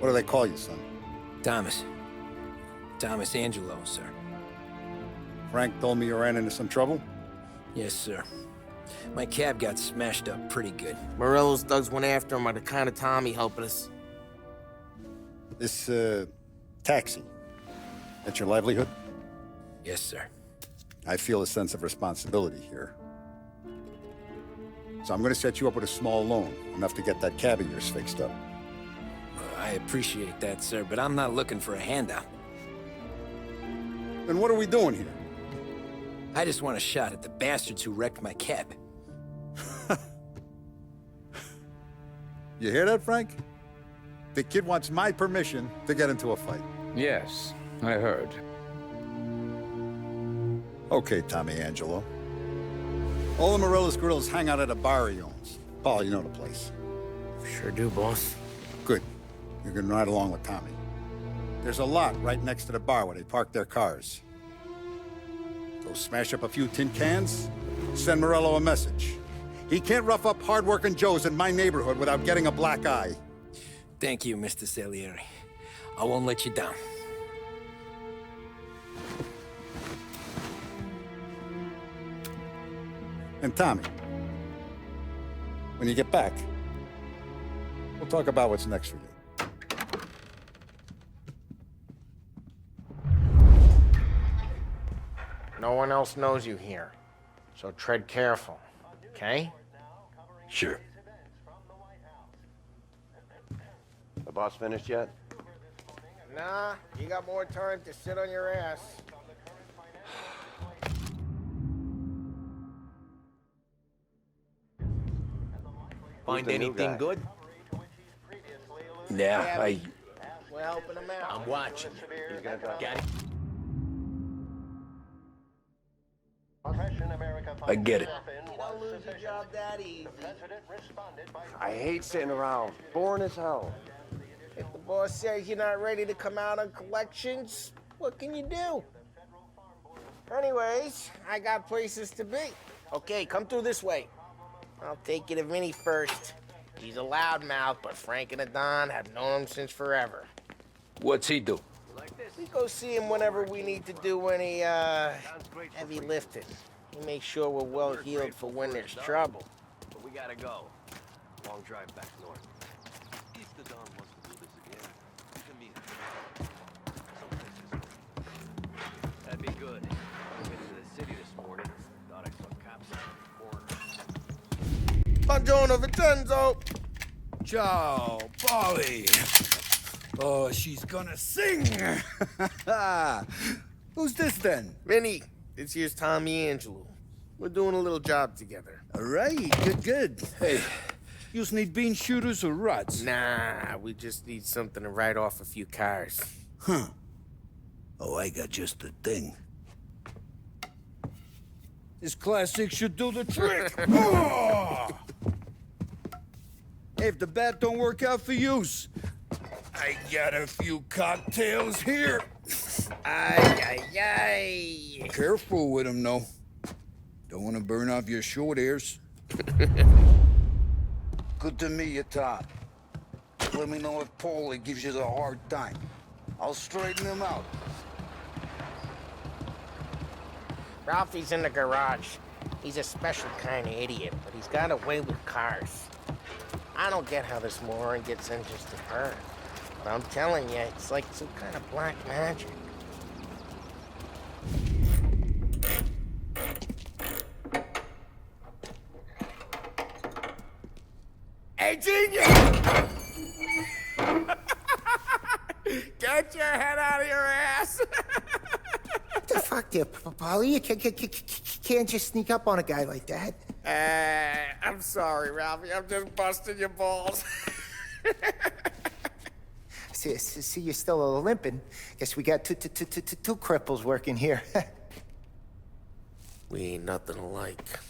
What do they call you, son? Thomas. Thomas Angelo, sir. Frank told me you ran into some trouble? Yes, sir. My cab got smashed up pretty good. Morello's thugs went after him by the kind of Tommy helping us. This, taxi. That's your livelihood? Yes, sir. I feel a sense of responsibility here. So I'm gonna set you up with a small loan, enough to get that cab of yours fixed up. I appreciate that, sir, but I'm not looking for a handout. Then what are we doing here? I just want a shot at the bastards who wrecked my cab. You hear that, Frank? The kid wants my permission to get into a fight. Yes, I heard. Okay, Tommy Angelo. All the Morello's grills hang out at a bar he owns. Paul, you know the place. Sure do, boss. Good. You can ride along with Tommy. There's a lot right next to the bar where they park their cars. Go smash up a few tin cans, send Morello a message. He can't rough up hard-working Joes in my neighborhood without getting a black eye. Thank you, Mr. Salieri. I won't let you down. And Tommy, when you get back, we'll talk about what's next for you. No one else knows you here, so tread careful, okay? Sure. The boss finished yet? Nah, you got more time to sit on your ass. Find anything good? Yeah, We're helping him out. I'm watching. He's gonna drop. Got it. I get it. You don't lose your job that easy. I hate sitting around. Boring as hell. If the boss says you're not ready to come out on collections, what can you do? Anyways, I got places to be. Okay, come through this way. I'll take you to Vinny first. He's a loudmouth, but Frank and the Don have known him since forever. What's he do? We go see him whenever we need to do any, heavy lifting. We make sure we're well healed for when there's trouble. But we gotta go. Long drive back north. If the Don wants to do this again, you can meet him. That'd be good. I went into the city this morning. Thought I saw cops on the corner. Buongiorno, Vincenzo! Ciao, Polly. Oh, she's gonna sing. Who's this then? Vinny, this here's Tommy Angelo. We're doing a little job together. All right, good. Hey, you need bean shooters or rods? Nah, we just need something to write off a few cars. Huh. Oh, I got just the thing. This classic should do the trick. Oh! Hey, if the bat don't work out for yous, I got a few cocktails here. Ay, ay, ay. Careful with them, though. Don't want to burn off your short hairs. Good to meet you, Todd. Let me know if Paulie gives you the hard time. I'll straighten him out. Ralphie's in the garage. He's a special kind of idiot, but he's got a way with cars. I don't get how this moron gets interested in her. But I'm telling you, it's like some kind of black magic. Hey, genius! Get your head out of your ass! What the fuck there, Polly? You can't just sneak up on a guy like that. I'm sorry, Ralphie. I'm just busting your balls. See, you're still limping. Guess we got two cripples working here. We ain't nothing alike.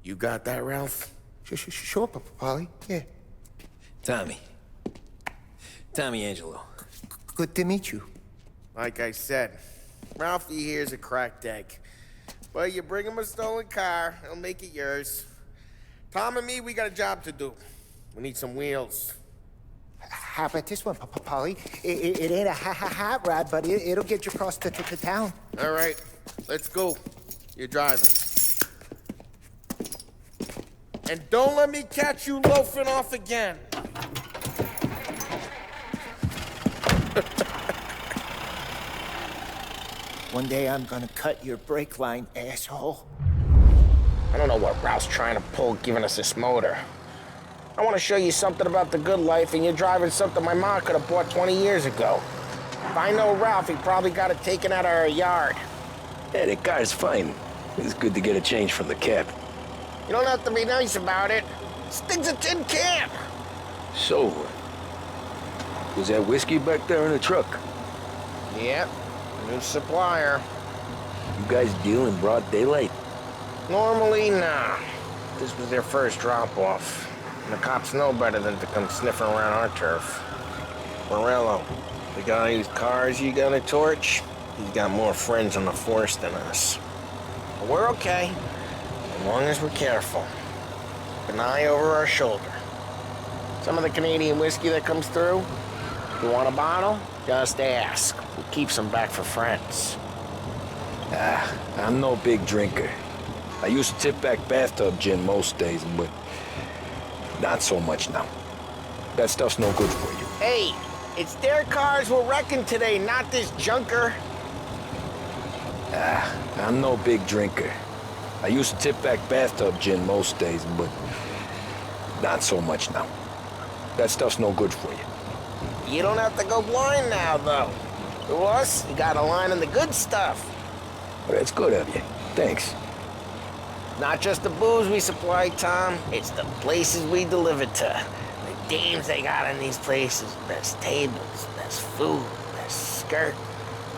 You got that, Ralph? Sure, Polly. Yeah. Tommy. Tommy Angelo. Good to meet you. Like I said, Ralphie here's a cracked egg. But you bring him a stolen car, he'll make it yours. Tom and me, we got a job to do. We need some wheels. how about this one, Polly? It ain't a hot rod, but it'll get you across to town. All right, let's go. You're driving. And don't let me catch you loafing off again. One day I'm gonna cut your brake line, asshole. I don't know what Ralph's trying to pull giving us this motor. I want to show you something about the good life, and you're driving something my mom could have bought 20 years ago. If I know Ralph, he probably got it taken out of our yard. Yeah, the car's fine. It's good to get a change from the cab. You don't have to be nice about it. This thing's a tin can. So, was that whiskey back there in the truck? Yep, new supplier. You guys deal in broad daylight? Normally, nah. This was their first drop-off. And the cops know better than to come sniffing around our turf. Morello, the guy whose cars you got a torch, he's got more friends on the force than us. But we're okay, as long as we're careful. Keep an eye over our shoulder. Some of the Canadian whiskey that comes through, you want a bottle? Just ask. We'll keep some back for friends. I'm no big drinker. I used to tip back bathtub gin most days, but not so much now. That stuff's no good for you. Hey, it's their cars we're wrecking today, not this junker. I'm no big drinker. I used to tip back bathtub gin most days, but not so much now. That stuff's no good for you. You don't have to go blind now, though. To us, you got a line on the good stuff. Well, that's good of you. Thanks. Not just the booze we supply, Tom. It's the places we deliver to. The dames they got in these places. Best tables, best food, best skirt.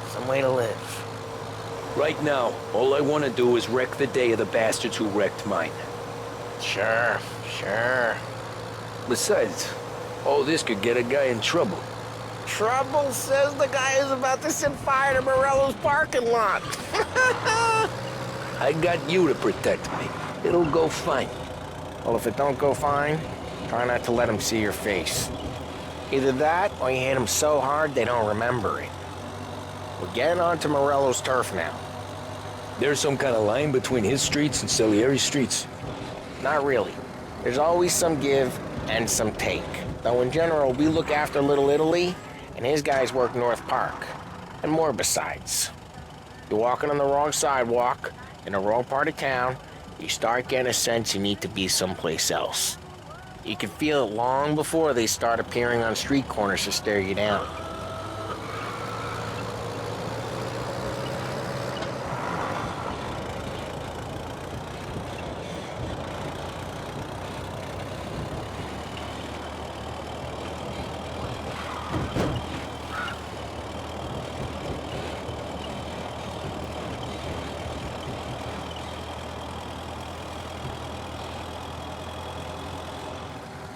Some way to live. Right now, all I want to do is wreck the day of the bastards who wrecked mine. Sure. Besides, all this could get a guy in trouble. Trouble, says the guy who's about to set fire to Morello's parking lot. I got you to protect me. It'll go fine. Well, if it don't go fine, try not to let them see your face. Either that, or you hit them so hard they don't remember it. We're getting onto Morello's turf now. There's some kind of line between his streets and Salieri's streets. Not really. There's always some give and some take. Though in general, we look after Little Italy, and his guys work North Park. And more besides. You're walking on the wrong sidewalk, in the wrong part of town, you start getting a sense you need to be someplace else. You can feel it long before they start appearing on street corners to stare you down.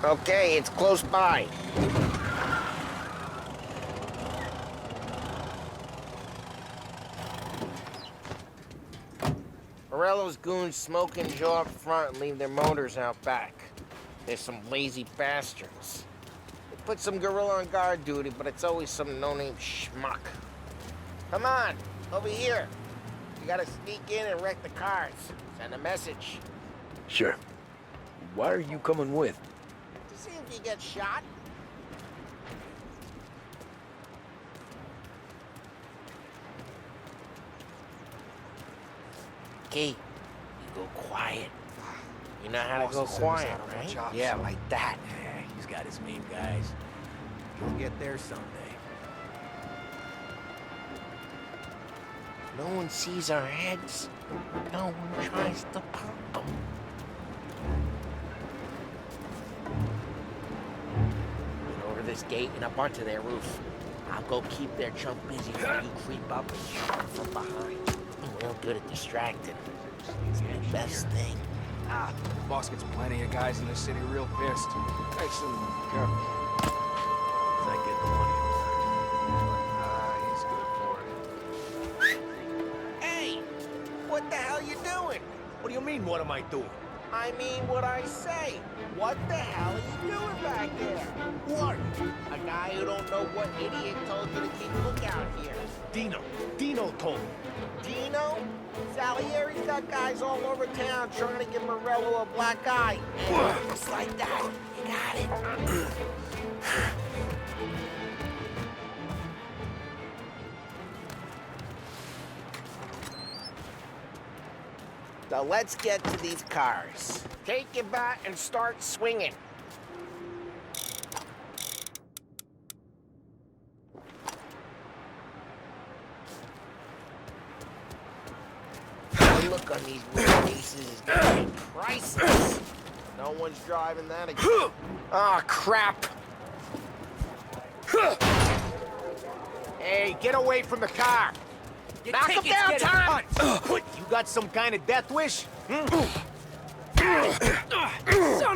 Okay, it's close by. Morello's goons smoke and jaw up front and leave their motors out back. They're some lazy bastards. They put some gorilla on guard duty, but it's always some no-name schmuck. Come on, over here. You gotta sneak in and wreck the cars. Send a message. Sure. Why are you coming with? To see if you get shot. Key, you go quiet. You know how to go quiet, right? Yeah, like that. Yeah, he's got his mean guys. He'll get there someday. No one sees our heads. No one tries to pop them. Get over this gate and up onto their roof. I'll go keep their chump busy while you creep up and shoot them from behind. I'm real good at distracting. It's the best thing. Ah, boss gets plenty of guys in the city real pissed. Makes them careful. Does that get the money? He's good for it. Hey! What the hell you doing? What do you mean, what am I doing? I mean what I say. What the hell are you doing back there? What? A guy who don't know what idiot told you to keep a lookout here. Dino told me. Dino? Salieri's got guys all over town trying to give Morello a black eye. Just like that. You got it. So let's get to these cars. Take your bat and start swinging. The look on these faces is gonna be priceless. No one's driving that again. Ah, crap. Hey, get away from the car! Knock him down, Tom! You got some kind of death wish? Son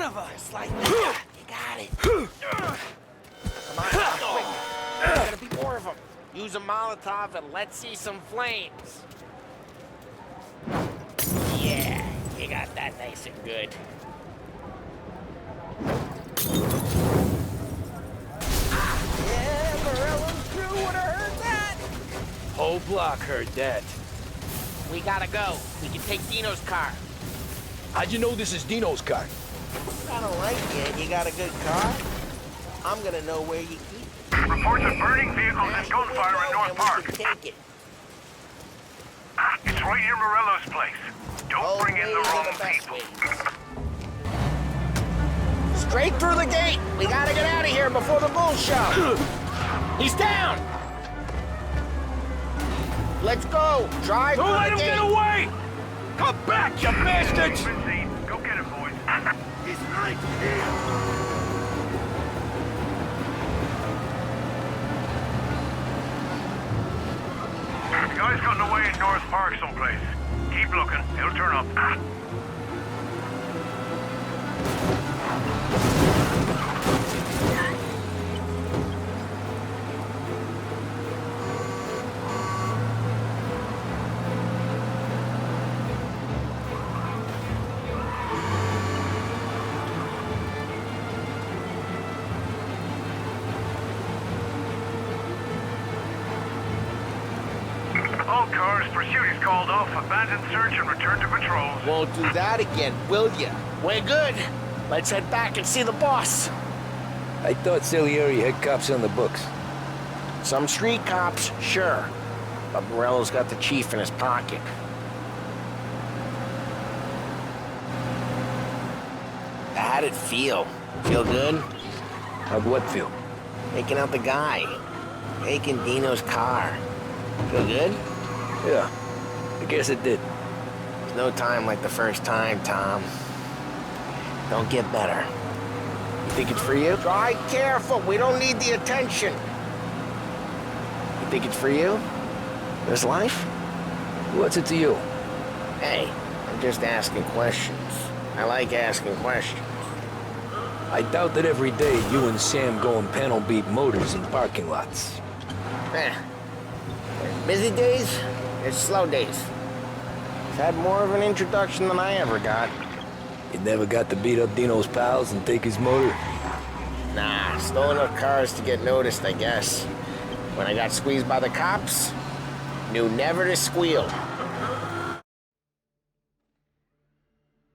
of a... Just like that. You got it. Come on, Tom, quick. There's gotta be more of them. Use a Molotov and let's see some flames. Yeah, you got that nice and good. Yeah, Morello's crew would have heard that. Whole block heard that. We gotta go. We can take Dino's car. How'd you know this is Dino's car? I don't like you and you got a good car. I'm gonna know where you keep it. Reports of burning vehicles Smash and the gunfire in window North and Park. we can take it. It's right near Morello's place. Don't Old bring in the ways are wrong the best people. ways. Straight through the gate. We gotta get out of here before the bull show. He's down. Let's go. Drive through the gate. Get away! Come back, you bastards! Benzine. Go get it, boys. He's right here. The guy's gotten away in North Park someplace. Keep looking. He'll turn up. All cars, pursuit is called off. Abandon search and return to patrols. Won't do that again, will ya? We're good. Let's head back and see the boss. I thought Salieri had cops on the books. Some street cops, sure. But Morello's got the chief in his pocket. How'd it feel? Feel good? How'd what feel? Taking out the guy. Taking Dino's car. Feel good? Yeah, I guess it did. There's no time like the first time, Tom. Don't get better. You think it's for you? Try careful. We don't need the attention. You think it's for you? This life? What's it to you? Hey, I'm just asking questions. I like asking questions. I doubt that every day you and Sam go and panel beat motors in parking lots. Eh. There's busy days, there's slow days. I've had more of an introduction than I ever got. You never got to beat up Dino's pals and take his motor? Nah, stole enough cars to get noticed, I guess. When I got squeezed by the cops, knew never to squeal.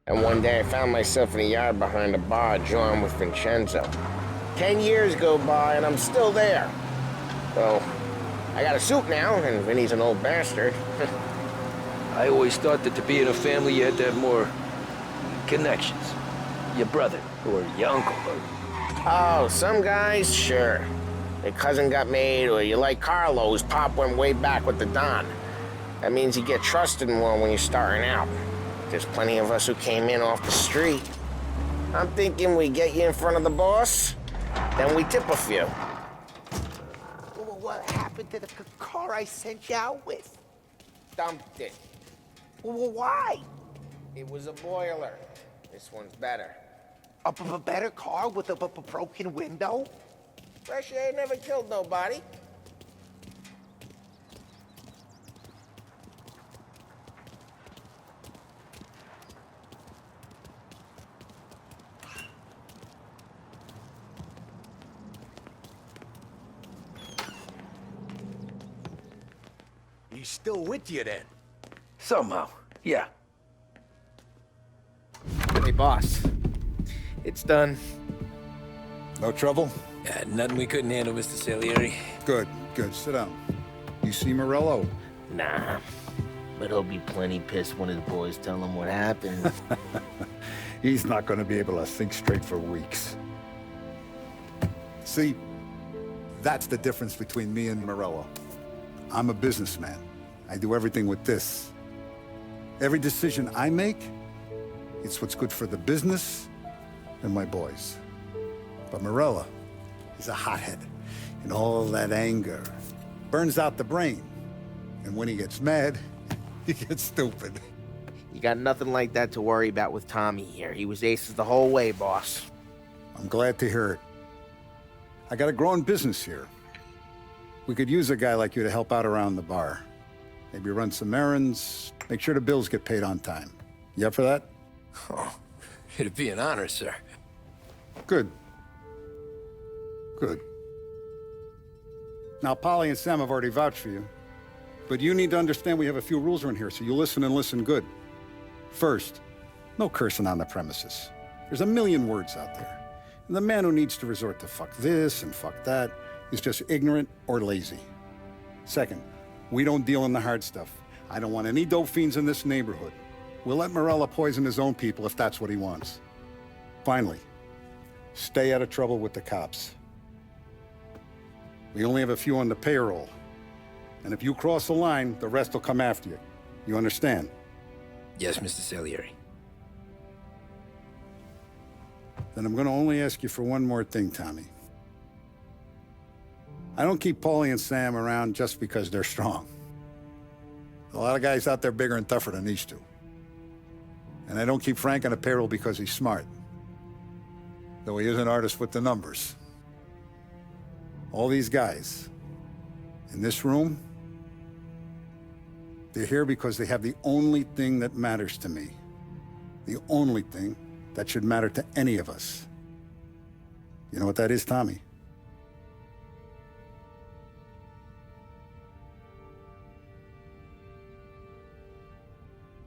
And one day I found myself in a yard behind a bar drawing with Vincenzo. 10 years go by and I'm still there. So, I got a suit now, and Vinny's an old bastard. I always thought that to be in a family you had to have more connections. Your brother, or your uncle, or... Oh, some guys, sure. Their cousin got made, or you like Carlos, Pop went way back with the Don. That means you get trusted more when you're starting out. There's plenty of us who came in off the street. I'm thinking we get you in front of the boss, then we tip a few. What happened to the car I sent you out with? Dumped it. Well, why? It was a boiler. This one's better. A better car with a broken window? Fresh air never killed nobody. still with you then? Somehow, yeah. Hey, boss. It's done. No trouble? Nothing we couldn't handle, Mr. Salieri. Good, good. Sit down. You see Morello? Nah. But he'll be plenty pissed when his boys tell him what happened. He's not going to be able to think straight for weeks. See, that's the difference between me and Morello. I'm a businessman. I do everything with this. Every decision I make, it's what's good for the business and my boys. But Morello, he's a hothead. And all that anger burns out the brain. And when he gets mad, he gets stupid. You got nothing like that to worry about with Tommy here. He was aces the whole way, boss. I'm glad to hear it. I got a growing business here. We could use a guy like you to help out around the bar. Maybe run some errands, make sure the bills get paid on time. You up for that? Oh, it'd be an honor, sir. Good. Good. Now, Polly and Sam have already vouched for you. But you need to understand we have a few rules around here, so you listen and listen good. First, no cursing on the premises. There's a million words out there. And the man who needs to resort to fuck this and fuck that is just ignorant or lazy. Second, we don't deal in the hard stuff. I don't want any dope fiends in this neighborhood. We'll let Morello poison his own people if that's what he wants. Finally, stay out of trouble with the cops. We only have a few on the payroll. And if you cross the line, the rest will come after you. You understand? Yes, Mr. Salieri. Then I'm going to only ask you for one more thing, Tommy. I don't keep Paulie and Sam around just because they're strong. A lot of guys out there bigger and tougher than these two. And I don't keep Frank on a payroll because he's smart. Though he is an artist with the numbers. All these guys in this room, they're here because they have the only thing that matters to me. The only thing that should matter to any of us. You know what that is, Tommy?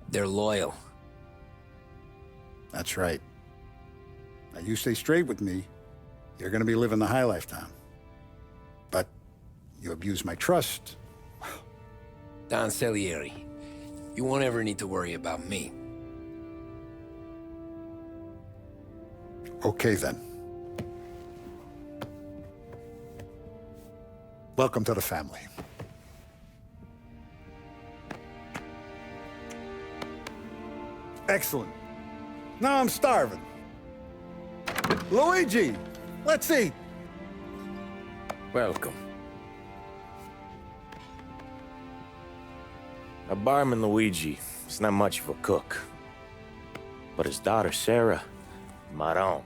They're loyal. That's right. Now, you stay straight with me, you're gonna be living the high life, Tom. But you abuse my trust. Don Salieri, you won't ever need to worry about me. Okay, then. Welcome to the family. Excellent. Now I'm starving. Luigi, let's eat. Welcome. A barman Luigi is not much of a cook. But his daughter Sarah, Maron,